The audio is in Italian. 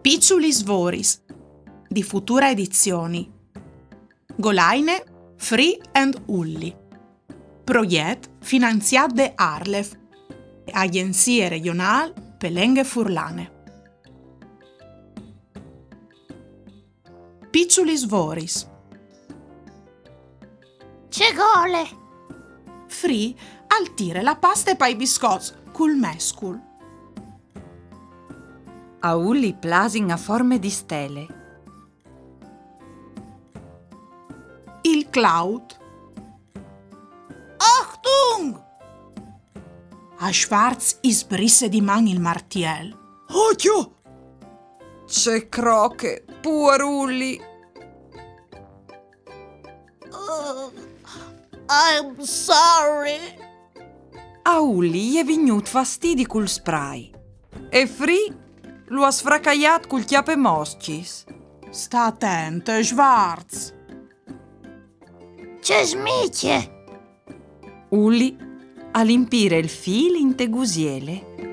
Picciuli Svoris di Futura Edizioni. Golaine, Free and Ulli. Proiect finanziat de Arlef, Agenzie Regional Pelenghe Furlane. Picciuli Svoris. C'è gole! Free al tire la pasta e pai biscotti cul mescul. A Ulli plasin a forme di stele. Il Cloud. Achtung! A Schwarz isbrisse di man il martiel. Occhio! C'è croche, pur Ulli. I'm sorry. A Ulli gli è vegnut fastidi cul spray. E Free lo ha sfracaiat cul chiappe moscis. Sta attento, Schwarz. C'è smicie. Ulli a limpire il fil in tegusiele.